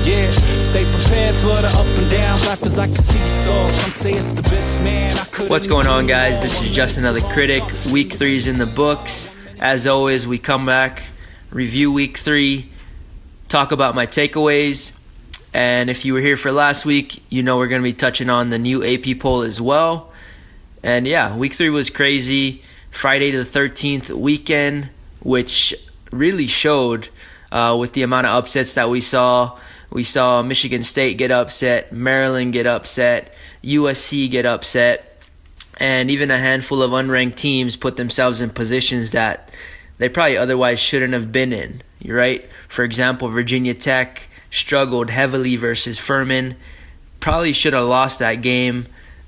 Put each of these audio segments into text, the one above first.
Yeah, stay prepared for the up and downs. Life is like a seesaw. Some say it's a bitch, man. What's going on, guys? This is Just Another Critic. Week 3 is in the books. As always, we come back, review Week 3, talk about my takeaways. And if you were here for last week, you know we're going to be touching on the new AP poll as well. And yeah, Week 3 was crazy. Friday to the 13th weekend, which really showed with the amount of upsets that we saw. We saw Michigan State get upset, Maryland get upset, USC get upset, and even a handful of unranked teams put themselves in positions that they probably otherwise shouldn't have been in, right? For example, Virginia Tech struggled heavily versus Furman. Probably should have lost that game.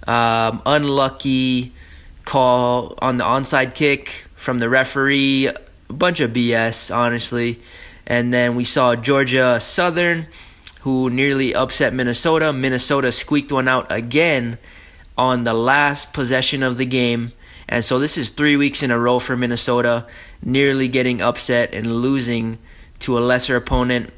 Unlucky call on the onside kick from the referee. A bunch of BS, honestly. And then we saw Georgia Southern, who nearly upset Minnesota. Minnesota squeaked one out again on the last possession of the game. And so this is 3 weeks in a row for Minnesota, nearly getting upset and losing to a lesser opponent.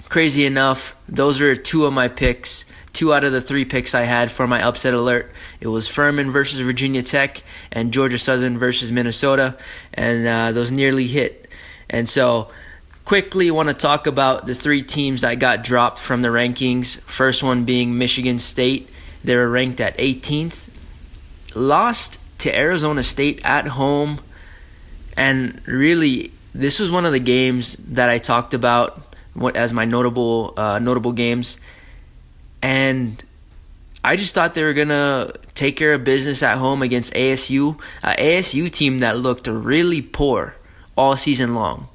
Crazy enough, those were 2 of my picks. 2 out of the 3 picks I had for my upset alert. It was Furman versus Virginia Tech and Georgia Southern versus Minnesota. And those nearly hit. And so quickly want to talk about the 3 teams that got dropped from the rankings. First one being Michigan State. They were ranked at 18th. Lost to Arizona State at home. And really, this was one of the games that I talked about as my notable games. And I just thought they were going to take care of business at home against ASU. An ASU team that looked really poor all season long.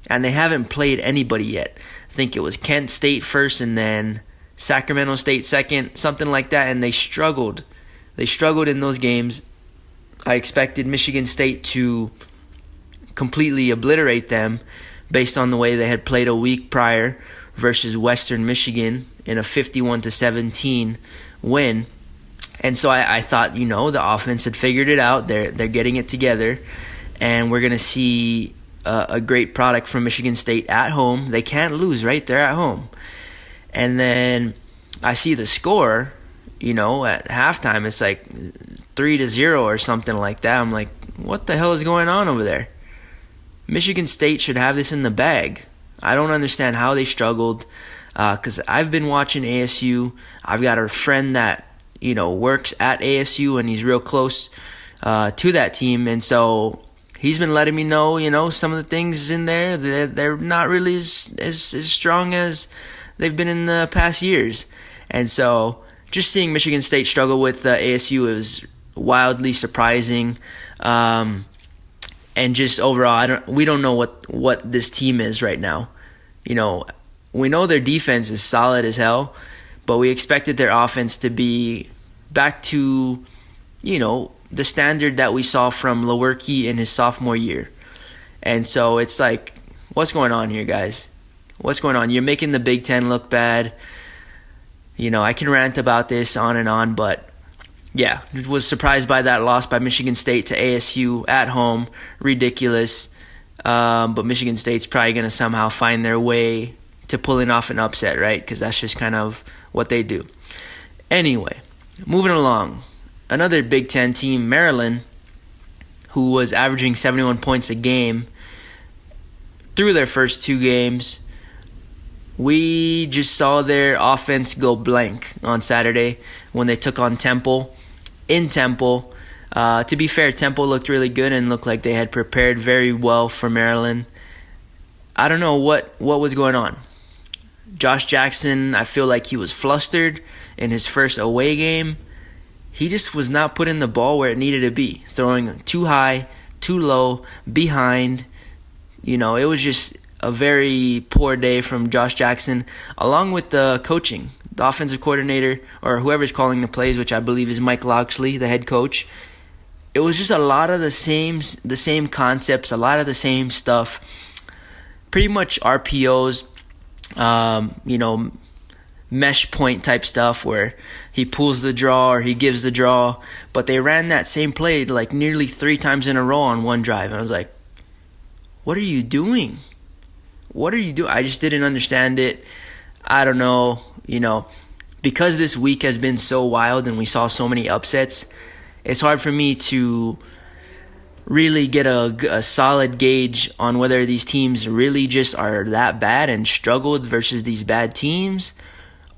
And they haven't played anybody yet. I think it was Kent State first and then Sacramento State second, something like that. And they struggled. They struggled in those games. I expected Michigan State to completely obliterate them based on the way they had played a week prior versus Western Michigan in a 51-17 win. And so I thought, the offense had figured it out. They're getting it together. And we're going to see a great product from Michigan State at home. They can't lose, right? They're at home. And then I see the score, at halftime. It's like 3-0 or something like that. I'm like, what the hell is going on over there? Michigan State should have this in the bag. I don't understand how they struggled because I've been watching ASU. I've got a friend that, works at ASU and he's real close to that team. And so he's been letting me know, some of the things in there, they're not really as strong as they've been in the past years. And so just seeing Michigan State struggle with ASU is wildly surprising. And just overall, we don't know what this team is right now. We know their defense is solid as hell, but we expected their offense to be back to, the standard that we saw from Lewerke in his sophomore year. And so it's like, what's going on here, guys? What's going on? You're making the Big Ten look bad. I can rant about this on and on, but yeah, was surprised by that loss by Michigan State to ASU at home. Ridiculous. But Michigan State's probably going to somehow find their way to pulling off an upset, right? Because that's just kind of what they do. Anyway, moving along. Another Big Ten team, Maryland, who was averaging 71 points a game through their first 2 games. We just saw their offense go blank on Saturday when they took on Temple. In Temple, to be fair, Temple looked really good and looked like they had prepared very well for Maryland. I don't know what was going on. Josh Jackson, I feel like he was flustered in his first away game. He just was not putting the ball where it needed to be. Throwing too high, too low, behind. It was just a very poor day from Josh Jackson, along with the coaching. The offensive coordinator, or whoever's calling the plays, which I believe is Mike Loxley, the head coach. It was just a lot of the same concepts, a lot of the same stuff. Pretty much RPOs, mesh point type stuff where he pulls the draw or he gives the draw. But they ran that same play like nearly 3 times in a row on one drive. And I was like, what are you doing? What are you doing? I just didn't understand it. I don't know, because this week has been so wild and we saw so many upsets, it's hard for me to really get a solid gauge on whether these teams really just are that bad and struggled versus these bad teams,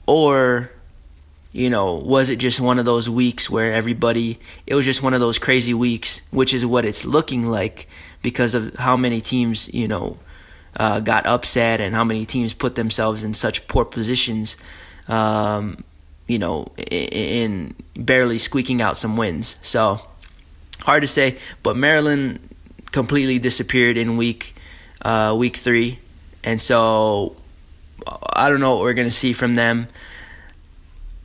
or was it just one of those weeks where it was just one of those crazy weeks, which is what it's looking like because of how many teams, got upset and how many teams put themselves in such poor positions, in barely squeaking out some wins. So hard to say, but Maryland completely disappeared in week 3, and so I don't know what we're gonna see from them.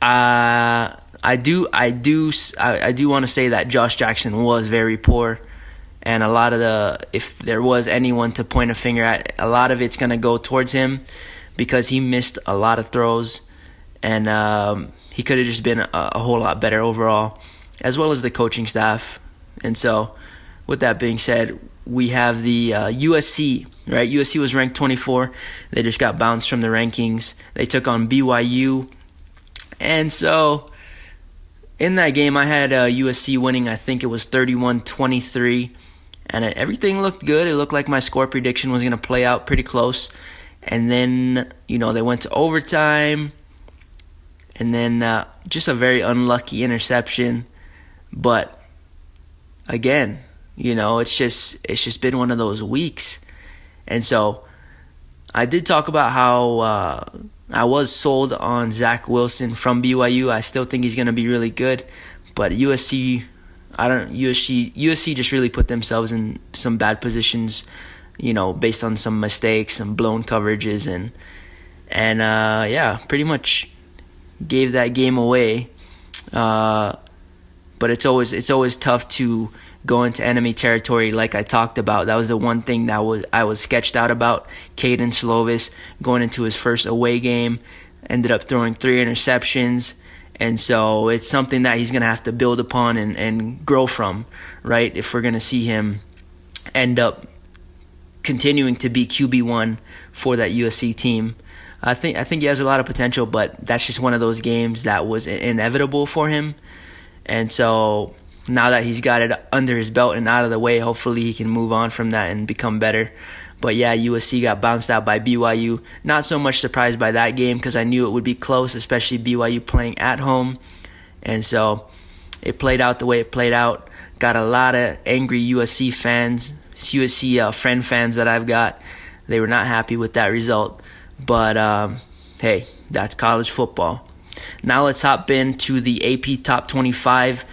I do want to say that Josh Jackson was very poor, and if there was anyone to point a finger at, a lot of it's gonna go towards him because he missed a lot of throws, and he could have just been a whole lot better overall, as well as the coaching staff. And so, with that being said, we have the USC, right? USC was ranked 24. They just got bounced from the rankings. They took on BYU. And so, in that game, I had USC winning, I think it was 31-23. And everything looked good. It looked like my score prediction was going to play out pretty close. And then, they went to overtime. And then just a very unlucky interception. But again, it's just been one of those weeks. And so I did talk about how I was sold on Zach Wilson from BYU. I still think he's going to be really good, but USC just really put themselves in some bad positions, based on some mistakes, some blown coverages, and pretty much gave that game away. But it's always tough to go into enemy territory, like I talked about. That was the one thing that I was sketched out about. Caden Slovis going into his first away game, ended up throwing 3 interceptions, and so it's something that he's going to have to build upon and grow from, right? If we're going to see him end up continuing to be QB1 for that USC team. I think he has a lot of potential, but that's just one of those games that was inevitable for him. And so now that he's got it under his belt and out of the way, hopefully he can move on from that and become better. But yeah, USC got bounced out by BYU. Not so much surprised by that game because I knew it would be close, especially BYU playing at home. And so it played out the way it played out. Got a lot of angry USC fans, USC friend fans that I've got. They were not happy with that result. But hey, that's college football. Now let's hop into the AP Top 25.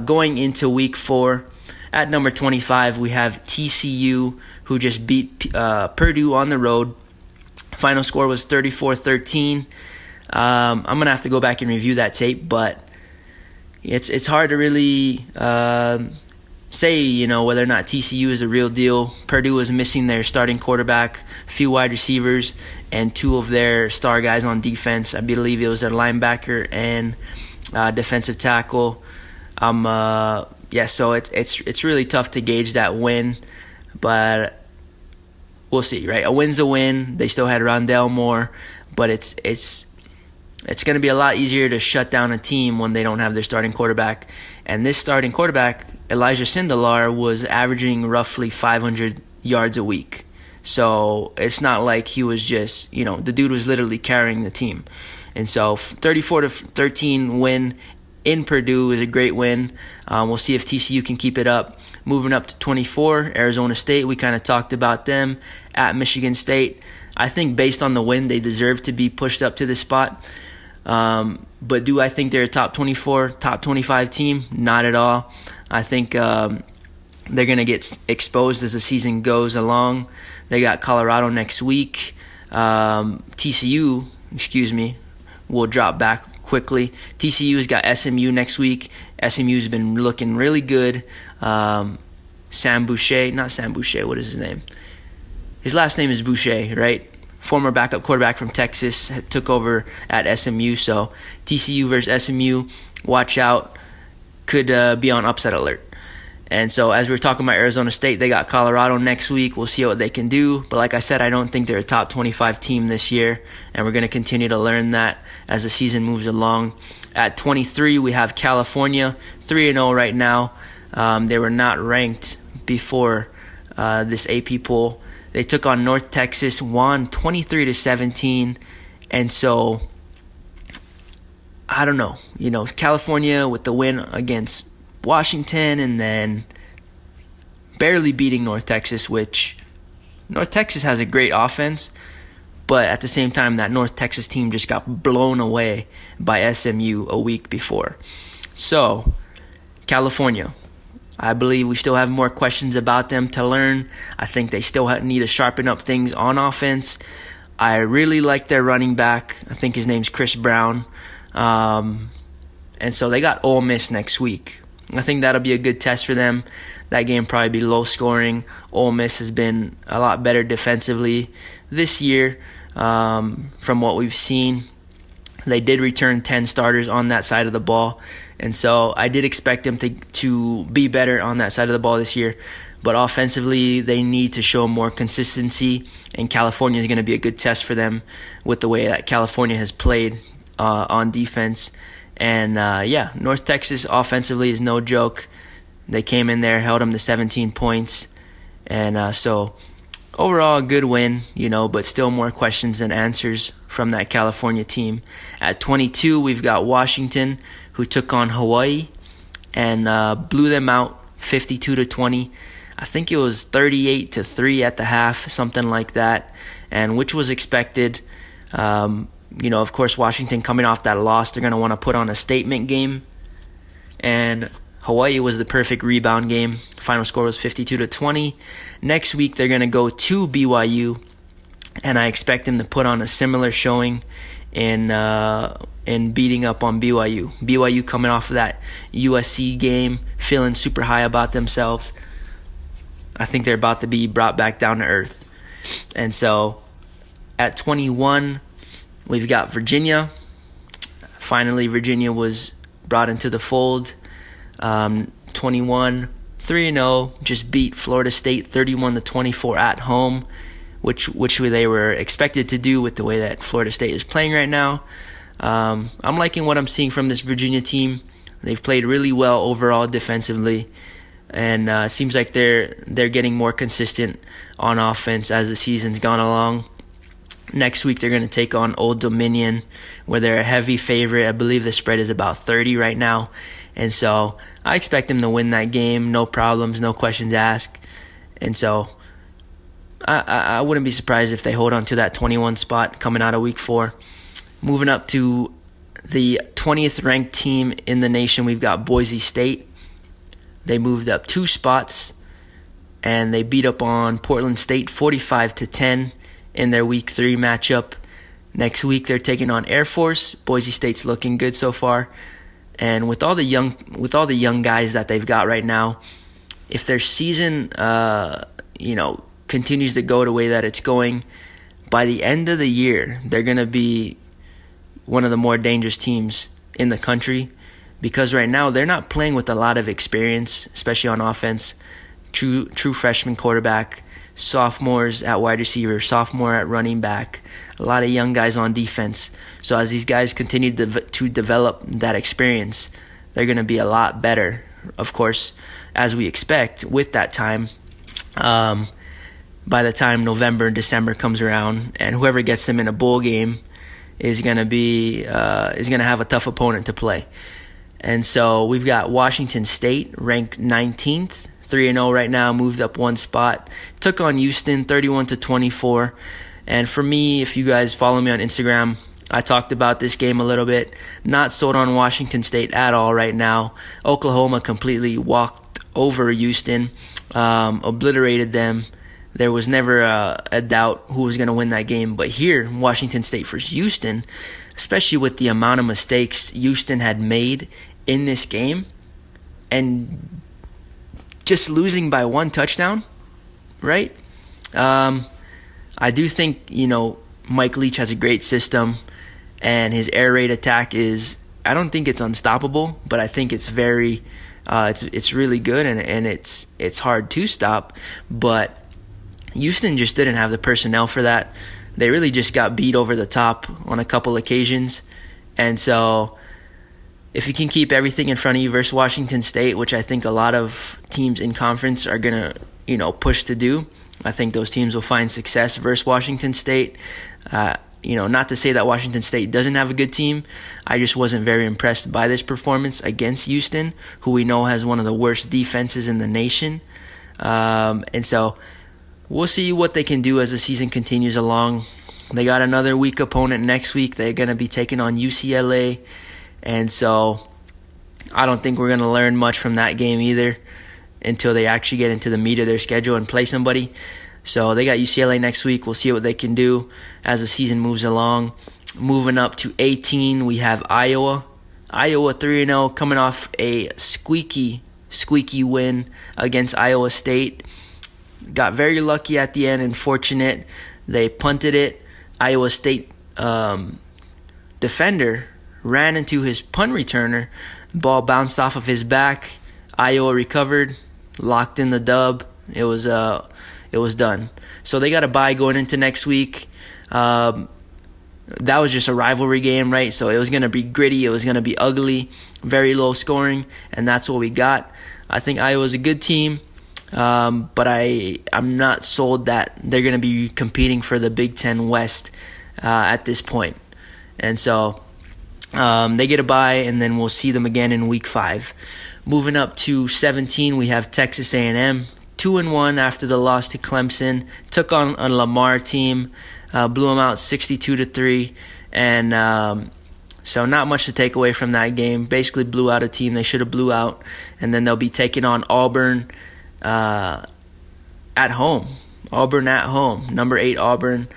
Going into Week 4, at number 25, we have TCU, who just beat Purdue on the road. Final score was 34-13. I'm going to have to go back and review that tape, but it's hard to really say, whether or not TCU is a real deal. Purdue is missing their starting quarterback, a few wide receivers, and 2 of their star guys on defense. I believe it was their linebacker and defensive tackle. So it's really tough to gauge that win, but we'll see, right? A win's a win. They still had Rondale Moore, but it's going to be a lot easier to shut down a team when they don't have their starting quarterback. And this starting quarterback, Elijah Sindelar, was averaging roughly 500 yards a week. So it's not like he was just, the dude was literally carrying the team. And so 34-13 win in Purdue is a great win. We'll see if TCU can keep it up. Moving up to 24, Arizona State. We kind of talked about them at Michigan State. I think based on the win, they deserve to be pushed up to this spot. But do I think they're a top 24, top 25 team? Not at all. I think they're going to get exposed as the season goes along. They got Colorado next week. TCU, will drop back quickly. TCU's got SMU next week. SMU's been looking really good. What is his name? His last name is Boucher, right? Former backup quarterback from Texas, took over at SMU. So TCU versus SMU, watch out. Could be on upset alert. And so as we were talking about Arizona State, they got Colorado next week. We'll see what they can do. But like I said, I don't think they're a top 25 team this year. And we're going to continue to learn that as the season moves along. At 23, we have California, 3-0 right now. They were not ranked before this AP poll. They took on North Texas, won 23-17. And so, I don't know. California with the win against Washington and then barely beating North Texas, which North Texas has a great offense, but at the same time that North Texas team just got blown away by SMU a week before. So, California, I believe we still have more questions about them to learn. I think they still need to sharpen up things on offense. I really like their running back. I think his name's Chris Brown. And so they got Ole Miss next week. I think that'll be a good test for them. That game probably be low scoring. Ole Miss has been a lot better defensively this year from what we've seen. They did return 10 starters on that side of the ball. And so I did expect them to be better on that side of the ball this year. But offensively, they need to show more consistency. And California is going to be a good test for them with the way that California has played on defense. And North Texas offensively is no joke. They came in there, held them to 17 points. And so overall, a good win, but still more questions than answers from that California team. At 22, we've got Washington, who took on Hawaii and blew them out 52-20. I think it was 38-3 at the half, something like that, and which was expected. Of course, Washington coming off that loss, they're going to want to put on a statement game. And Hawaii was the perfect rebound game. Final score was 52-20. Next week, they're going to go to BYU, and I expect them to put on a similar showing in beating up on BYU. BYU coming off of that USC game, feeling super high about themselves. I think they're about to be brought back down to earth. And so, at 21, we've got Virginia. Finally, Virginia was brought into the fold. 21, 3-0, just beat Florida State 31-24 at home, which they were expected to do with the way that Florida State is playing right now. I'm liking what I'm seeing from this Virginia team. They've played really well overall defensively, and it seems like they're getting more consistent on offense as the season's gone along. Next week, they're going to take on Old Dominion, where they're a heavy favorite. I believe the spread is about 30 right now. And so I expect them to win that game. No problems, no questions asked. And so I wouldn't be surprised if they hold on to that 21 spot coming out of week 4. Moving up to the 20th ranked team in the nation, we've got Boise State. They moved up 2 spots, and they beat up on Portland State 45-10 in their week 3 matchup. Next week, they're taking on Air Force. Boise State's looking good so far. And with all the young guys that they've got right now, if their season continues to go the way that it's going, by the end of the year, they're going to be one of the more dangerous teams in the country, because right now they're not playing with a lot of experience, especially on offense. True freshman quarterback, sophomores at wide receiver, sophomore at running back, a lot of young guys on defense. So as these guys continue to develop that experience, they're going to be a lot better, of course, as we expect with that time. By the time November and December comes around, and whoever gets them in a bowl game is going to have a tough opponent to play. And so we've got Washington State ranked 19th, 3-0 right now, moved up 1 spot. Took on Houston 31-24. And for me, if you guys follow me on Instagram, I talked about this game a little bit. Not sold on Washington State at all right now. Oklahoma completely walked over Houston, obliterated them. There was never a doubt who was going to win that game. But here, Washington State versus Houston, especially with the amount of mistakes Houston had made in this game, and just losing by 1 touchdown, right? I do think, Mike Leach has a great system, and his air raid attack I don't think it's unstoppable, but I think it's very, It's really good, and it's hard to stop. But Houston just didn't have the personnel for that. They really just got beat over the top on a couple occasions. And so if you can keep everything in front of you versus Washington State, which I think a lot of teams in conference are going to, push to do, I think those teams will find success versus Washington State. Not to say that Washington State doesn't have a good team. I just wasn't very impressed by this performance against Houston, who we know has one of the worst defenses in the nation. And so we'll see what they can do as the season continues along. They got another weak opponent next week. They're going to be taking on UCLA. And so I don't think we're going to learn much from that game either until they actually get into the meat of their schedule and play somebody. So they got UCLA next week. We'll see what they can do as the season moves along. Moving up to 18, we have Iowa. Iowa 3-0, coming off a squeaky win against Iowa State. Got very lucky at the end and fortunate. They punted it. Iowa State defender ran into his punt returner. Ball bounced off of his back. Iowa recovered, locked in the dub. It was done. So they got a bye going into next week. That was just a rivalry game, right? So it was going to be gritty. It was going to be ugly, very low scoring, and that's what we got. I think Iowa's a good team, but I'm not sold that they're going to be competing for the Big Ten West at this point. And so they get a bye, and then we'll see them again in Week 5. Moving up to 17, we have Texas A&M. 2-1 after the loss to Clemson. Took on a Lamar team. Blew them out 62-3. And so not much to take away from that game. Basically blew out a team they should have blew out. And then they'll be taking on Auburn at home. Auburn at home. Number 8 Auburn.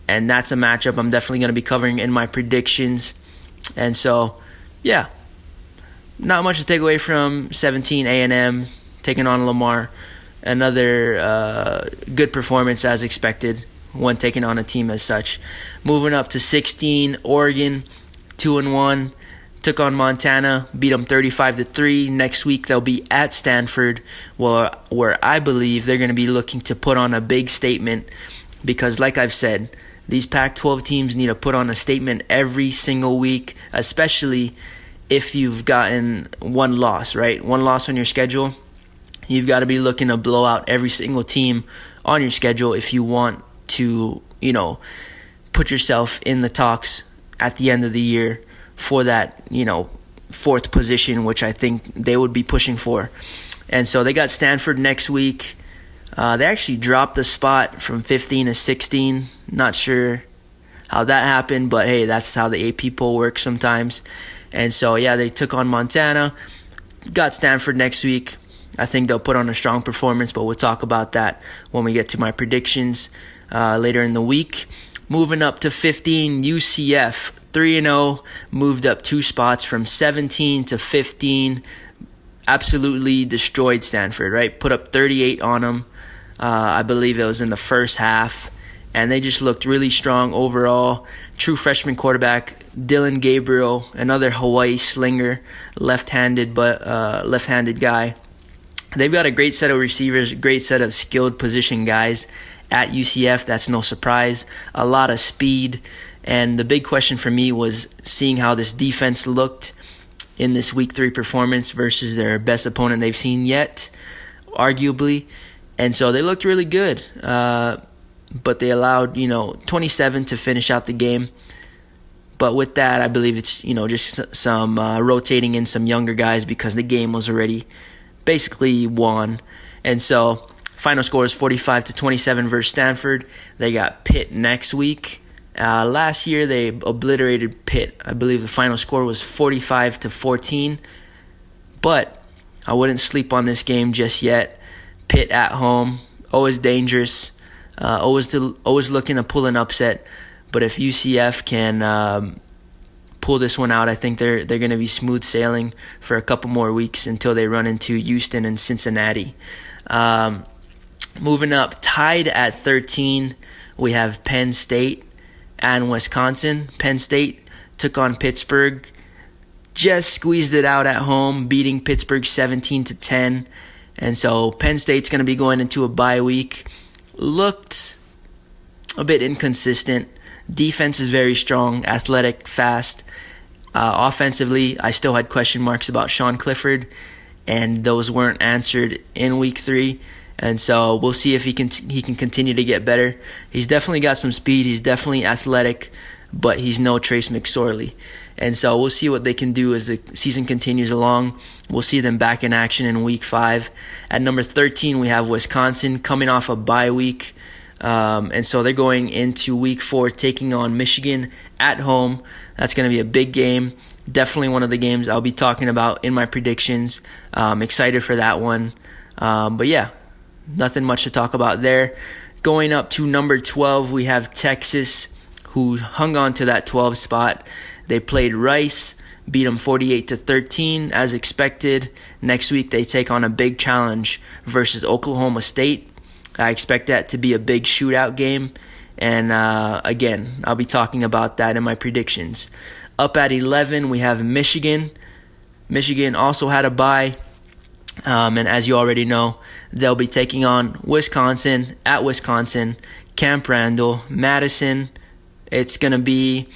And that's a matchup I'm definitely going to be covering in my predictions. And so, yeah. Not much to take away from 17 A&M taking on Lamar. Another good performance as expected when taking on a team as such. Moving up to 16, Oregon, 2-1. Took on Montana, beat them 35-3. Next week they'll be at Stanford, where I believe they're going to be looking to put on a big statement because, like I've said, these Pac-12 teams need to put on a statement every single week, especially if you've gotten one loss, right? One loss on your schedule. You've got to be looking to blow out every single team on your schedule if you want to, put yourself in the talks at the end of the year for that, 4th position, which I think they would be pushing for. And so they got Stanford next week. They actually dropped the spot from 15 to 16. Not sure how that happened, but hey, that's how the AP poll works sometimes. And so, yeah, they took on Montana. Got Stanford next week. I think they'll put on a strong performance, but we'll talk about that when we get to my predictions later in the week. Moving up to 15, UCF, 3-0, moved up 2 spots from 17 to 15. Absolutely destroyed Stanford, right? Put up 38 on them. I believe it was in the first half. And they just looked really strong overall. True freshman quarterback, Dylan Gabriel, another Hawaii slinger, left-handed guy. They've got a great set of receivers, great set of skilled position guys at UCF. That's no surprise. A lot of speed. And the big question for me was seeing how this defense looked in this Week 3 performance versus their best opponent they've seen yet, arguably. And so they looked really good. But they allowed, 27 to finish out the game. But with that, I believe it's, just some rotating in some younger guys because the game was already basically won. And so final score is 45-27 versus Stanford. They got Pitt next week. Last year they obliterated Pitt. I believe the final score was 45-14. But I wouldn't sleep on this game just yet. Pitt at home, always dangerous. Always looking to pull an upset, but if UCF can pull this one out, I think they're going to be smooth sailing for a couple more weeks until they run into Houston and Cincinnati. Moving up, tied at 13, we have Penn State and Wisconsin. Penn State took on Pittsburgh. just squeezed it out at home, beating Pittsburgh 17-10. And so Penn State's going to be going into a bye week. Looked a bit inconsistent. Defense is very strong, athletic, fast. Offensively, I still had question marks about Sean Clifford, and those weren't answered in week 3. And so we'll see if he can continue to get better. He's definitely got some speed. He's definitely athletic, but he's no Trace McSorley. And so we'll see what they can do as the season continues along. We'll see them back in action in week 5. At number 13, we have Wisconsin coming off a bye week. And so they're going into week 4 taking on Michigan at home. That's going to be a big game. Definitely one of the games I'll be talking about in my predictions. Excited for that one. But yeah, nothing much to talk about there. Going up to number 12, we have Texas, who hung on to that 12 spot. They played Rice, beat them 48-13 as expected. Next week they take on a big challenge versus Oklahoma State. I expect that to be a big shootout game. And again, I'll be talking about that in my predictions. Up at 11, we have Michigan. Michigan also had a bye. And as you already know, they'll be taking on Wisconsin at Wisconsin, Camp Randall, Madison. It's going to be,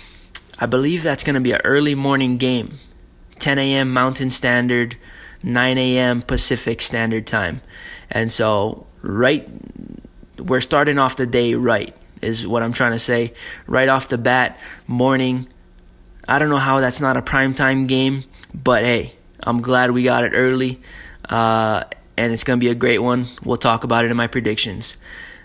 I believe that's going to be an early morning game. 10 a.m. Mountain Standard, 9 a.m. Pacific Standard Time. And so, we're starting off the day right, is what I'm trying to say. Right off the bat, morning. I don't know how that's not a primetime game, but hey, I'm glad we got it early. And it's going to be a great one. We'll talk about it in my predictions.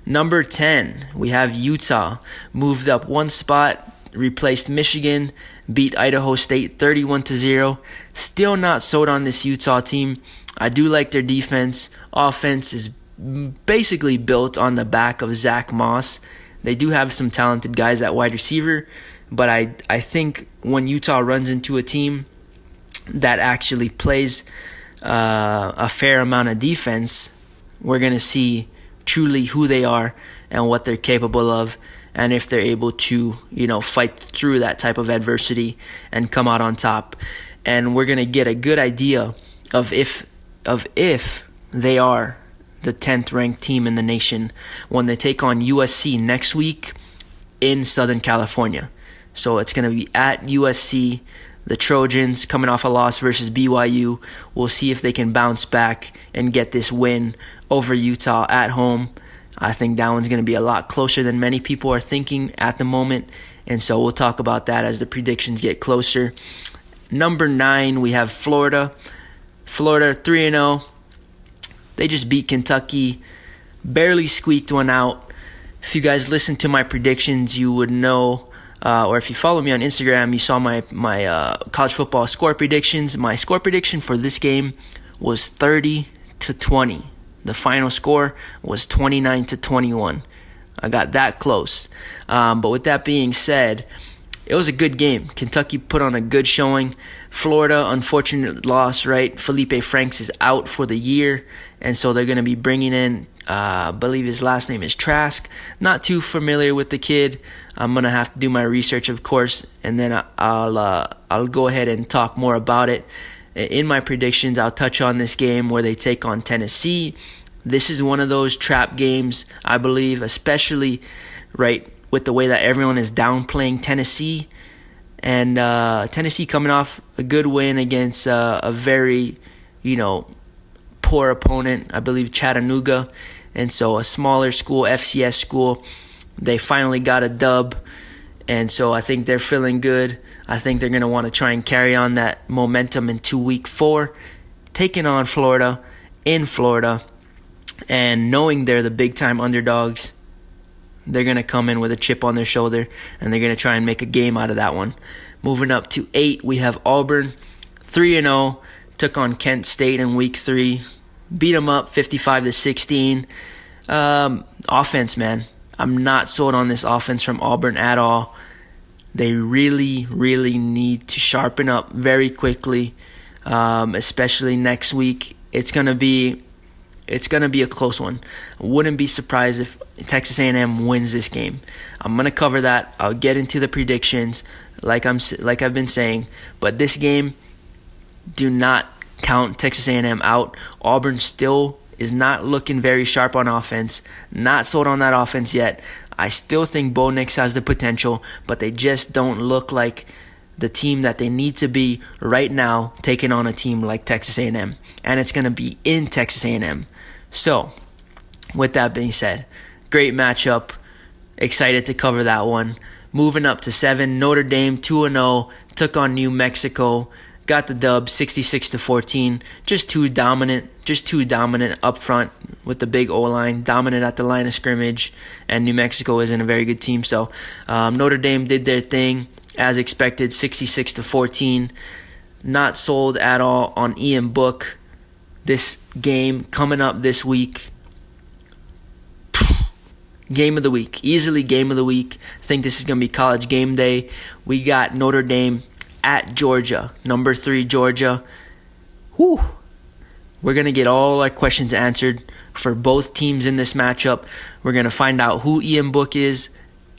Number 10, we have Utah. Moved up one spot, replaced Michigan, beat Idaho State 31-0. Still not sold on this Utah team. I do like their defense. Offense is basically built on the back of Zach Moss. They do have some talented guys at wide receiver, but I think when Utah runs into a team that actually plays a fair amount of defense, we're going to see truly who they are and what they're capable of, and if they're able to, fight through that type of adversity and come out on top. And we're going to get a good idea of if they are the 10th ranked team in the nation when they take on USC next week in Southern California. So it's going to be at USC. The Trojans coming off a loss versus BYU. We'll see if they can bounce back and get this win over Utah at home. I think that one's going to be a lot closer than many people are thinking at the moment. And so we'll talk about that as the predictions get closer. Number 9, we have Florida. Florida 3-0. They just beat Kentucky. Barely squeaked one out. If you guys listen to my predictions, you would know, or if you follow me on Instagram, you saw my college football score predictions. My score prediction for this game was 30-20. The final score was 29-21. I got that close. But with that being said, it was a good game. Kentucky put on a good showing. Florida, unfortunate loss, right? Felipe Franks is out for the year, and so they're going to be bringing in, I believe his last name is Trask. Not too familiar with the kid. I'm going to have to do my research, of course, and then I'll go ahead and talk more about it. In my predictions, I'll touch on this game where they take on Tennessee. This is one of those trap games, I believe, especially right with the way that everyone is downplaying Tennessee. And Tennessee coming off a good win against a very, poor opponent, I believe Chattanooga. And so a smaller school, FCS school, they finally got a dub. And so I think they're feeling good. I think they're going to want to try and carry on that momentum into week 4, taking on Florida in Florida. And knowing they're the big-time underdogs, they're going to come in with a chip on their shoulder, and they're going to try and make a game out of that one. Moving up to 8, we have Auburn, 3-0, took on Kent State in week 3, beat them up 55-16. Offense, man. I'm not sold on this offense from Auburn at all. They really, really need to sharpen up very quickly, especially next week. It's gonna be a close one. I wouldn't be surprised if Texas A&M wins this game. I'm gonna cover that. I'll get into the predictions, like I've been saying. But this game, do not count Texas A&M out. Auburn still is not looking very sharp on offense. Not sold on that offense yet. I still think Bo Nix has the potential, but they just don't look like the team that they need to be right now, taking on a team like Texas A&M. And it's going to be in Texas A&M. So, with that being said, great matchup. Excited to cover that one. Moving up to 7, Notre Dame 2-0, took on New Mexico. Got the dub 66-14. Just too dominant up front with the big O-line, dominant at the line of scrimmage, and New Mexico isn't a very good team. So Notre Dame did their thing as expected, 66-14. Not sold at all on Ian Book. This game coming up this week. Game of the week. Easily game of the week. I think this is going to be college game day. We got Notre Dame at Georgia. Number 3, Georgia. Whew. We're going to get all our questions answered for both teams in this matchup. We're going to find out who Ian Book is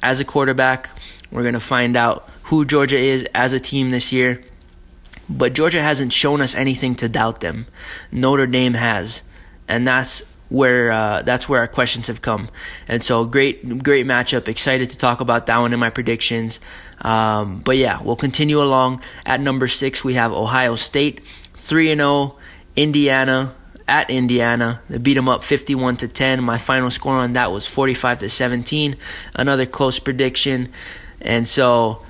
as a quarterback. We're going to find out who Georgia is as a team this year. But Georgia hasn't shown us anything to doubt them. Notre Dame has. And that's where our questions have come. And so great matchup. Excited to talk about that one in my predictions. But yeah, we'll continue along. At number 6, we have Ohio State 3-0. Indiana at Indiana. They beat them up 51-10. My final score on that was 45-17. Another close prediction. And so,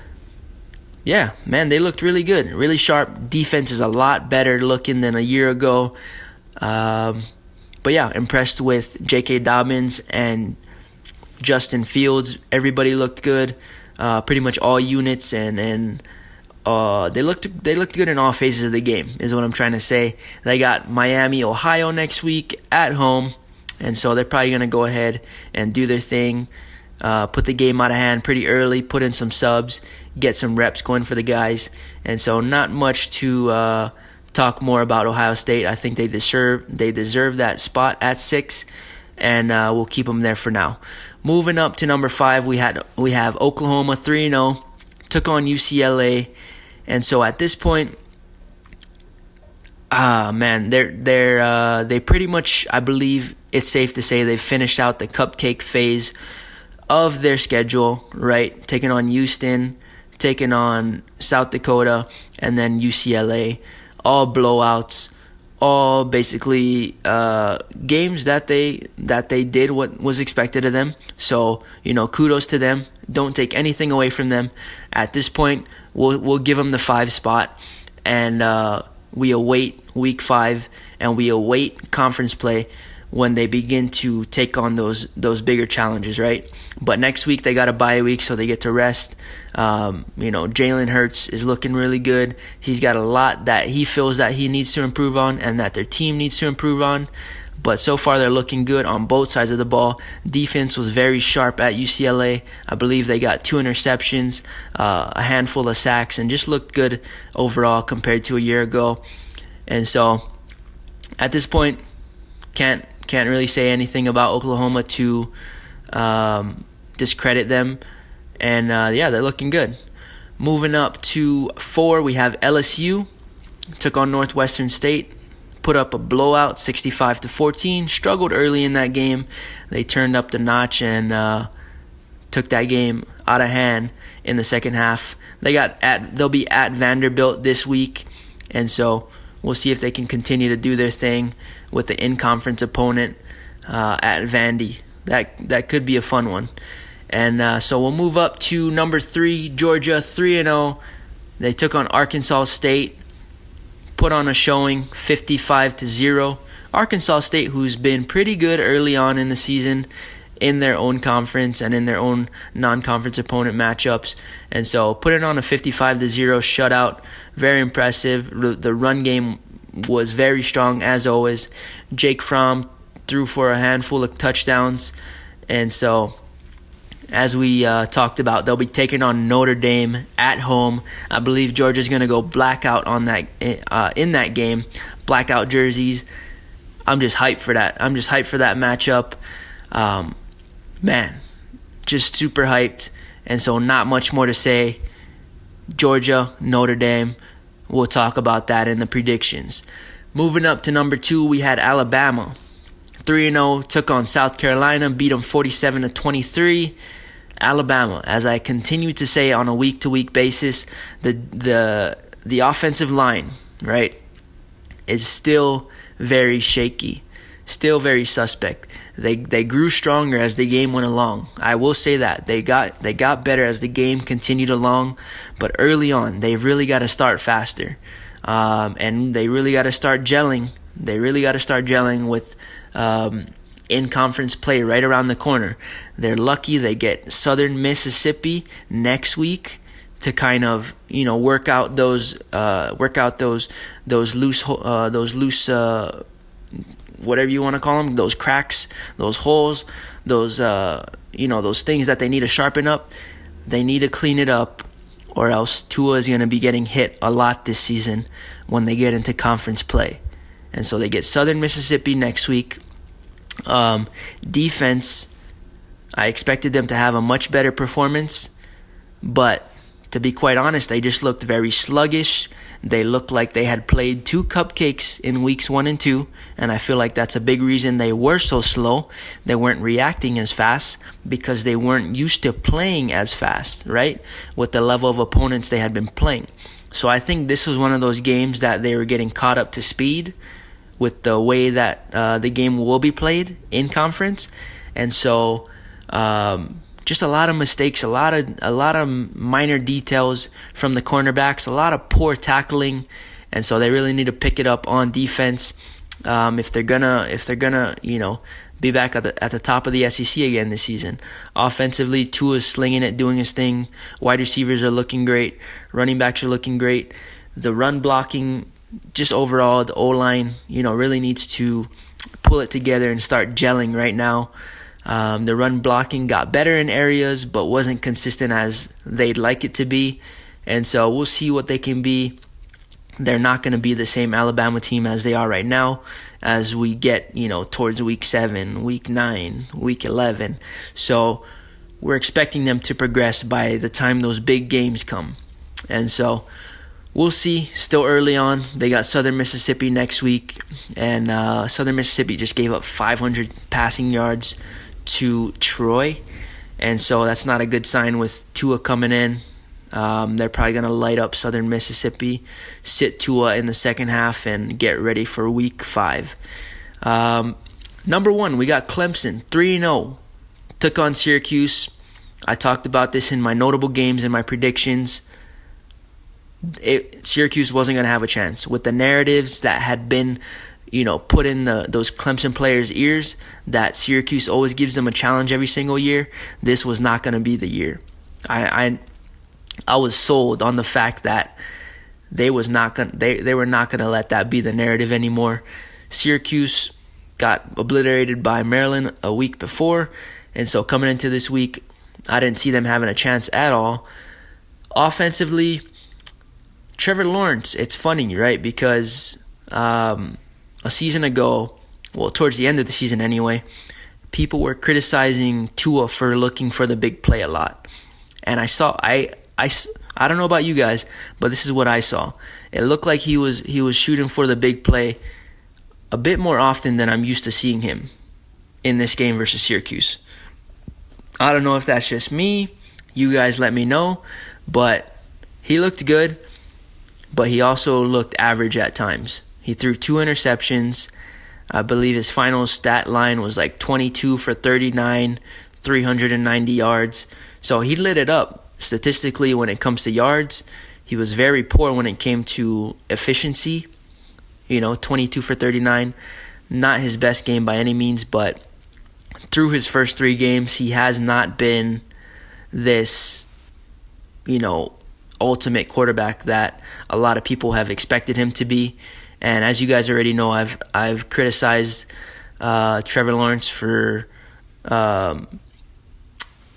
yeah, man, they looked really good. Really sharp. Defense is a lot better looking than a year ago. But yeah, impressed with J.K. Dobbins and Justin Fields. Everybody looked good. Pretty much all units, and they looked good in all phases of the game, is what I'm trying to say. They got Miami, Ohio next week at home, and so they're probably going to go ahead and do their thing, put the game out of hand pretty early, put in some subs, get some reps going for the guys. And so not much to talk more about Ohio State. I think they deserve that spot at 6, and we'll keep them there for now. Moving up to number 5, we have Oklahoma 3-0, took on UCLA, and so at this point, they pretty much, I believe it's safe to say, they've finished out the cupcake phase of their schedule, right? Taking on Houston, taking on South Dakota, and then UCLA. All blowouts, all basically games that they did what was expected of them. So, kudos to them. Don't take anything away from them. At this point, we'll give them the 5 spot, and we await week 5, and we await conference play when they begin to take on those bigger challenges, right? But next week they got a bye week, so they get to rest. Jalen Hurts is looking really good. He's got a lot that he feels that he needs to improve on and that their team needs to improve on. But so far they're looking good on both sides of the ball. Defense was very sharp at UCLA. I believe they got 2 interceptions, a handful of sacks, and just looked good overall compared to a year ago. And so at this point, can't really say anything about Oklahoma to discredit them. And they're looking good. Moving up to 4, we have LSU. Took on Northwestern State. Put up a blowout, 65-14. Struggled early in that game. They turned up the notch and took that game out of hand in the second half. They'll be at Vanderbilt this week, and so we'll see if they can continue to do their thing with the in-conference opponent at Vandy. That could be a fun one. And so we'll move up to number 3, Georgia, 3-0. They took on Arkansas State, put on a showing, 55-0. Arkansas State, who's been pretty good early on in the season in their own conference and in their own non-conference opponent matchups. And so put it on a 55-0 shutout. Very impressive. The run game was very strong, as always. Jake Fromm threw for a handful of touchdowns. And so, as we talked about, they'll be taking on Notre Dame at home. I believe Georgia's going to go blackout on that in that game. Blackout jerseys. I'm just hyped for that. I'm just hyped for that matchup. Just super hyped. And so not much more to say. Georgia, Notre Dame. we'll talk about that in the predictions. Moving up to number 2, we had Alabama. 3-0, took on South Carolina, beat them 47-23. Alabama, as I continue to say on a week-to-week basis, the offensive line, right, is still very shaky, still very suspect. They grew stronger as the game went along. I will say that they got better as the game continued along, but early on they really got to start faster, and they really got to start gelling. They really got to start gelling with in-conference play right around the corner. They're lucky they get Southern Mississippi next week to kind of, work out those loose whatever you want to call them, those cracks, those holes, those those things that they need to sharpen up. They need to clean it up, or else Tua is going to be getting hit a lot this season when they get into conference play. And so they get Southern Mississippi next week. Defense, I expected them to have a much better performance, but to be quite honest, they just looked very sluggish. They looked like they had played 2 cupcakes in weeks 1 and 2, and I feel like that's a big reason they were so slow. They weren't reacting as fast because they weren't used to playing as fast, right, with the level of opponents they had been playing. So I think this was one of those games that they were getting caught up to speed with the way that the game will be played in conference. And so just a lot of mistakes, a lot of minor details from the cornerbacks, a lot of poor tackling, and so they really need to pick it up on defense if they're gonna be back at the top of the SEC again this season. Offensively, Tua's slinging it, doing his thing. Wide receivers are looking great. Running backs are looking great. The run blocking, just overall, the O-line, really needs to pull it together and start gelling right now. The run blocking got better in areas, but wasn't consistent as they'd like it to be. And so we'll see what they can be. They're not going to be the same Alabama team as they are right now as we get, towards week 7, week 9, week 11. So we're expecting them to progress by the time those big games come. And so we'll see. Still early on. They got Southern Mississippi next week, and Southern Mississippi just gave up 500 passing yards to Troy, and so that's not a good sign with Tua coming in. They're probably going to light up Southern Mississippi, sit Tua in the second half, and get ready for week 5. Number 1, we got Clemson, 3-0. Took on Syracuse. I talked about this in my notable games and my predictions. Syracuse wasn't going to have a chance with the narratives that had been put in those Clemson players' ears, that Syracuse always gives them a challenge every single year. This was not going to be the year. I was sold on the fact that they were not going to let that be the narrative anymore. Syracuse got obliterated by Maryland a week before, and so coming into this week, I didn't see them having a chance at all. Offensively, Trevor Lawrence, it's funny, right? Because a season ago, well, towards the end of the season anyway, people were criticizing Tua for looking for the big play a lot. And I don't know about you guys, but this is what I saw. It looked like he was shooting for the big play a bit more often than I'm used to seeing him in this game versus Syracuse. I don't know if that's just me. You guys let me know. But he looked good, but he also looked average at times. He threw 2 interceptions. I believe his final stat line was like 22 for 39, 390 yards. So he lit it up. Statistically, when it comes to yards, he was very poor when it came to efficiency. 22 for 39. Not his best game by any means, but through his first 3 games, he has not been this, ultimate quarterback that a lot of people have expected him to be. And as you guys already know, I've criticized Trevor Lawrence for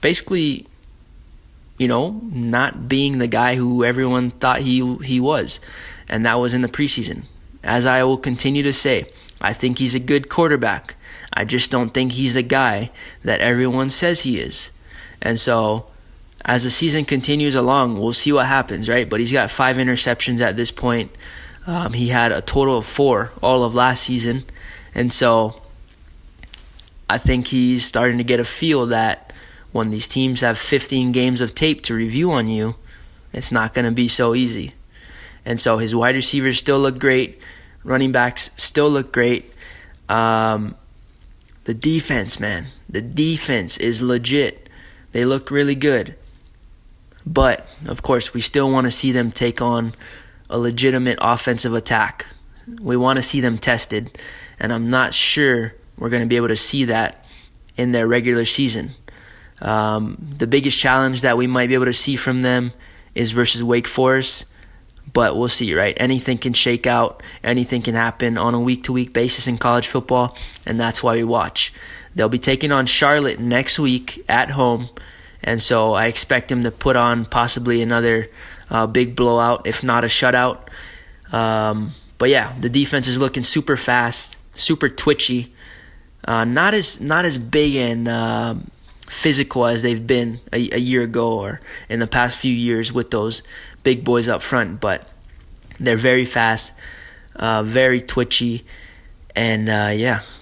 basically, not being the guy who everyone thought he was. And that was in the preseason. As I will continue to say, I think he's a good quarterback. I just don't think he's the guy that everyone says he is. And so as the season continues along, we'll see what happens, right? But he's got 5 interceptions at this point. He had a total of 4 all of last season. And so I think he's starting to get a feel that when these teams have 15 games of tape to review on you, it's not going to be so easy. And so his wide receivers still look great. Running backs still look great. The defense, man. The defense is legit. They look really good. But, of course, we still want to see them take on a legitimate offensive attack. We want to see them tested. And I'm not sure we're going to be able to see that in their regular season. The biggest challenge that we might be able to see from them is versus Wake Forest. But we'll see, right? Anything can shake out. Anything can happen on a week-to-week basis in college football, and that's why we watch. They'll be taking on Charlotte next week at home, and so I expect them to put on possibly another big blowout, if not a shutout. But yeah, the defense is looking super fast, super twitchy, not as big and physical as they've been a year ago or in the past few years with those big boys up front, but they're very fast, very twitchy, and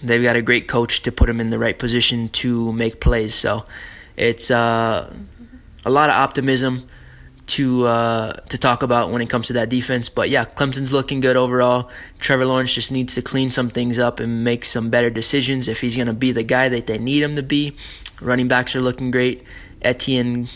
they've got a great coach to put them in the right position to make plays. So it's a lot of optimism to talk about when it comes to that defense. But yeah, Clemson's looking good overall. Trevor Lawrence just needs to clean some things up and make some better decisions if he's going to be the guy that they need him to be. Running backs are looking great. Etienne,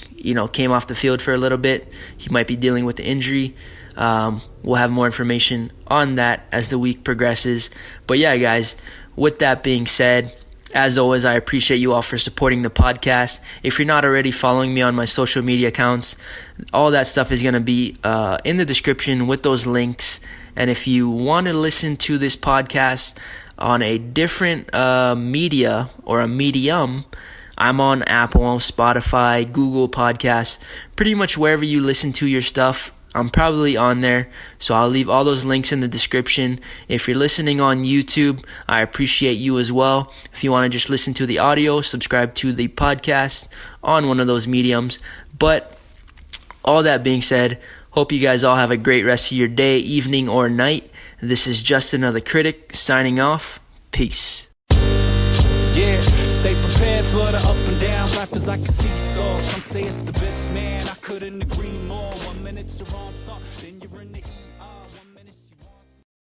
came off the field for a little bit. He might be dealing with the injury. We'll have more information on that as the week progresses. But yeah, guys, with that being said, as always, I appreciate you all for supporting the podcast. If you're not already following me on my social media accounts, all that stuff is going to be in the description with those links. And if you want to listen to this podcast on a different media or a medium, I'm on Apple, Spotify, Google Podcasts, pretty much wherever you listen to your stuff. I'm probably on there, so I'll leave all those links in the description. If you're listening on YouTube, I appreciate you as well. If you want to just listen to the audio, subscribe to the podcast on one of those mediums. But all that being said, hope you guys all have a great rest of your day, evening, or night. This is Just Another Critic signing off. Peace. Yeah, stay prepared for the up and downs. Life is like a seesaw. Some say it's a bitch, man. I couldn't agree more. 1 minute you're on top, then you're in the